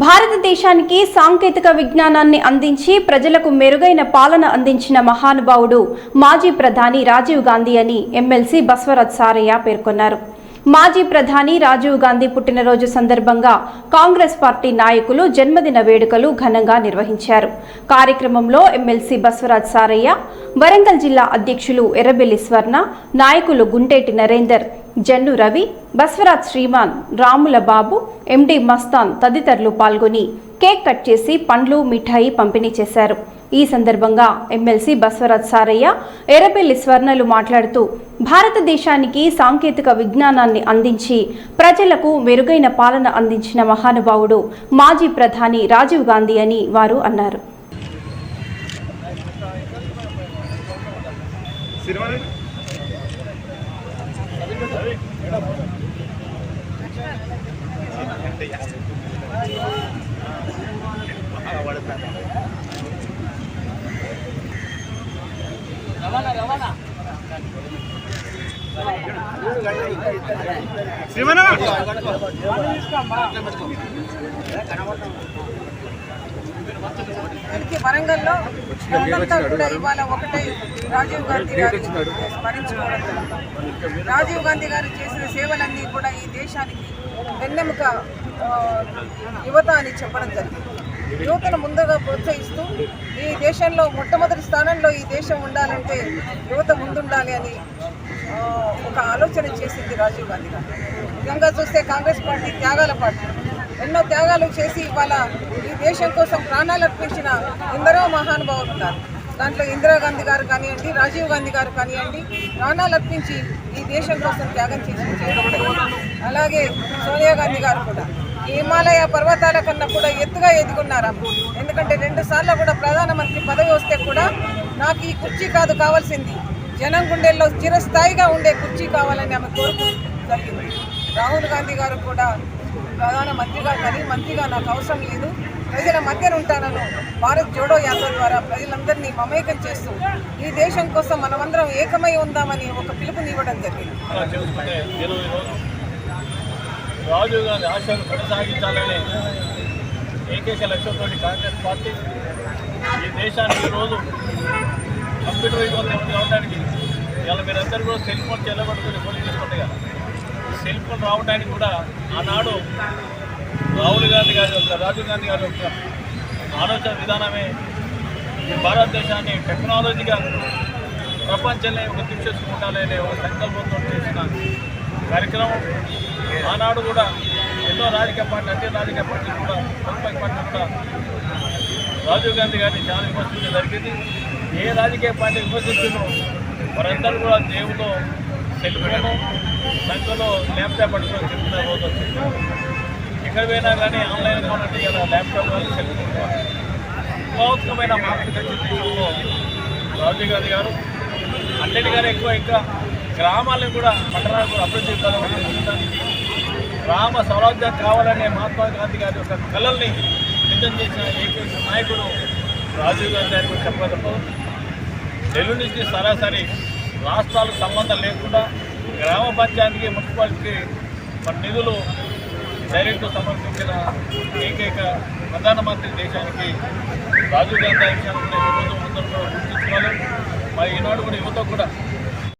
భారతదేశానికి సాంకేతిక విజ్ఞానాన్ని అందించి ప్రజలకు మెరుగైన పాలన అందించిన మహానుభావుడు మాజీ ప్రధాని రాజీవ్ గాంధీ అని ఎమ్మెల్సీ బస్వరాజ్ సారయ్య పేర్కొన్నారు. మాజీ ప్రధాని రాజీవ్ గాంధీ పుట్టినరోజు సందర్భంగా కాంగ్రెస్ పార్టీ నాయకులు జన్మదిన వేడుకలు ఘనంగా నిర్వహించారు. కార్యక్రమంలో ఎమ్మెల్సీ బస్వరాజ్ సారయ్య, వరంగల్ జిల్లా అధ్యక్షులు ఎర్రబెల్లి స్వర్ణ, నాయకులు గుంటేటి నరేందర్, జన్ను రవి, బస్వరాజ్ శ్రీమాన్, రాముల బాబు, ఎండి మస్తాన్ తదితరులు పాల్గొని కేక్ కట్ చేసి పండ్లు, మిఠాయి పంపిణీ చేశారు. ఈ సందర్భంగా ఎమ్మెల్సీ బస్వరాజ్ సారయ్య, ఎర్రబెల్లి స్వర్ణలు మాట్లాడుతూ భారతదేశానికి సాంకేతిక విజ్ఞానాన్ని అందించి ప్రజలకు మెరుగైన పాలన అందించిన మహానుభావుడు మాజీ ప్రధాని రాజీవ్ గాంధీ అని వారు అన్నారు. వరంగల్లో కూడా ఇవాళ ఒకటే రాజీవ్ గాంధీ గారు స్మరించుకోవడం. రాజీవ్ గాంధీ గారు చేసిన సేవలన్నీ కూడా ఈ దేశానికి వెన్నెముక యువత అని చెప్పడం జరిగింది. యువతను ముందుగా ప్రోత్సహిస్తూ ఈ దేశంలో మొట్టమొదటి స్థానంలో ఈ దేశం ఉండాలంటే యువత ముందుండాలి అని ఒక ఆలోచన చేసింది రాజీవ్ గాంధీ గారు. నిజంగా చూస్తే కాంగ్రెస్ పార్టీ త్యాగాల పార్టీ, ఎన్నో త్యాగాలు చేసి ఇవాళ ఈ దేశం కోసం ప్రాణాలు అర్పించిన ఎందరో మహానుభావులు ఉన్నారు. దాంట్లో ఇందిరాగాంధీ గారు కానివ్వండి, రాజీవ్ గాంధీ గారు కానివ్వండి, ప్రాణాలు అర్పించి ఈ దేశం కోసం త్యాగం చేసి అలాగే సోనియా గాంధీ గారు కూడా హిమాలయ పర్వతాల కన్నా కూడా ఎత్తుగా ఎదుగున్నారు. ఎందుకంటే 2 సార్లు కూడా ప్రధానమంత్రి పదవి వస్తే కూడా నాకు ఈ కుర్చీ కాదు కావాల్సింది, జనం గుండెల్లో చిరస్థాయిగా ఉండే కుర్చీ కావాలని ఆమె కోరుకు జరిగింది. రాహుల్ గాంధీ గారు కూడా ప్రధానమంత్రిగా కానీ మంత్రిగా నాకు అవసరం లేదు, ప్రజల మధ్యన ఉంటానను భారత్ జోడో యాత్ర ద్వారా ప్రజలందరినీ మమేకం చేస్తూ ఈ దేశం కోసం మనమందరం ఏకమై ఉందామని ఒక పిలుపునివ్వడం జరిగింది. రాజీవ్ గాంధీ ఆశయాలు కొనసాగించాలనే ఏకైక లక్ష్యంతో కాంగ్రెస్ పార్టీ ఈ దేశానికి ఈరోజు కంప్యూటర్ యుగంలో రావడానికి ఇవాళ మీరందరూ కూడా సెల్ ఫోన్ చెల్లబడుతుంది ఫోన్ చేసుకుంటే కదా, సెల్ ఫోన్ రావడానికి కూడా ఆనాడు రాహుల్ గాంధీ గారి యొక్క రాజీవ్ గాంధీ గారి యొక్క ఆలోచన విధానమే ఈ భారతదేశాన్ని టెక్నాలజీగా ప్రపంచంలో ఒక తీసుకుంటాలనే ఒక సంకల్పంతో చేసిన కార్యక్రమం. ఆనాడు కూడా ఎన్నో రాజకీయ పార్టీలు, అన్ని రాజకీయ పార్టీలు కూడా పొలిటికల్ పార్టీలు కూడా రాజీవ్ గాంధీ గారిని చాలా విమర్శించడం జరిగింది. ఏ రాజకీయ పార్టీ విమర్శించారో వారందరూ కూడా దేవుతో సెల్ ఫోను, సంఖ్యలో ల్యాప్టాప్ పట్టుకొని చెప్తున్న రోజు వచ్చింది. ఎక్కడ పోయినా కానీ ఆన్లైన్ కొనండి కదా, ల్యాప్టాప్ కానీ సెల్ ఫోన్ కానీ విప్లవాత్మకమైన మార్పులు తెచ్చిన దేశంలో రాజీవ్ గాంధీ గారు అన్నిటికన్నా ఎక్కువ ఇంకా గ్రామాలను కూడా పట్టణాలు కూడా అభివృద్ధి పొందడానికి గ్రామ స్వరాజ్యం కావాలనే మహాత్మా గాంధీ గారి యొక్క కళల్ని నిజం చేసిన ఏకైక నాయకుడు రాజీవ్ గాంధీ గారి గురించి చెప్పగలరు. ఢిల్లీ నుంచి సరాసరి రాష్ట్రాలకు సంబంధం లేకుండా గ్రామ పంచాయతీకి, మున్సిపాలిటీకి మన నిధులు డైరెక్ట్ సమర్పించిన ఏకైక ప్రధానమంత్రి దేశానికి రాజీవ్ గాంధీ విషయాన్ని కూడా ఈరోజు అందరూ కూడా గుర్తించుకోవాలి. మరి ఈనాడు కూడా యువత కూడా